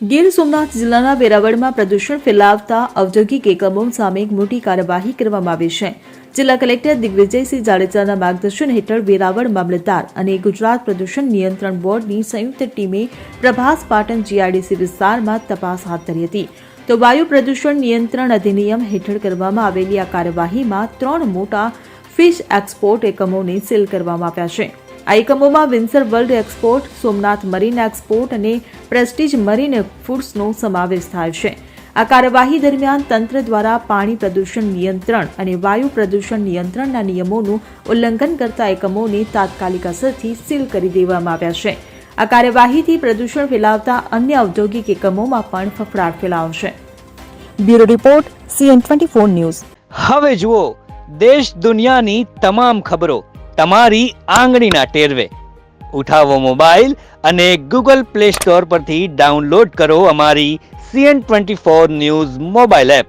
ગીર સોમનાથ જિલ્લાના વેરાવળમાં પ્રદૂષણ ફેલાવતા ઔદ્યોગિક એકમો સામે એક મોટી કાર્યવાહી કરવામાં આવી છે. જિલ્લા કલેક્ટર દિગ્વિજયસિંહ જાડેજાના માર્ગદર્શન હેઠળ વેરાવળ મામલતદાર અને ગુજરાત પ્રદૂષણ નિયંત્રણ બોર્ડની સંયુક્ત ટીમે પ્રભાસ પાટણ જીઆઈડીસી વિસ્તારમાં તપાસ હાથ ધરી હતી. તો વાયુ પ્રદૂષણ નિયંત્રણ અધિનિયમ હેઠળ કરવામાં આવેલી આ કાર્યવાહીમાં 3 મોટા ફિશ એક્સપોર્ટ એકમોને સીલ કરવામાં આવ્યા છે. આ એકમોમાં Windsor world export, Somnath marine export અને પ્રેસ્ટીજ મરીન ફૂડ્સનો સમાવેશ થાય છે. આ કાર્યવાહી દરમિયાન તંત્ર દ્વારા પાણી પ્રદૂષણ નિયંત્રણ અને વાયુ પ્રદૂષણ નિયંત્રણના નિયમોનું ઉલ્લંઘન કરતા એકમોને તાત્કાલિક અસરથી સીલ કરી દેવામાં આવ્યા છે. આ કાર્યવાહીથી પ્રદૂષણ ફેલાવતા અન્ય ઔદ્યોગિક એકમોમાં પણ ફફડાટ ફેલાવશે. Bureau report CN24 news. હવે જુઓ દેશ દુનિયાની તમામ ખબરો તમારી આંગળીના ટેરવે. ઉઠાવો મોબાઈલ અને Google Play Store પરથી ડાઉનલોડ કરો અમારી CN24 ન્યૂઝ મોબાઈલ એપ.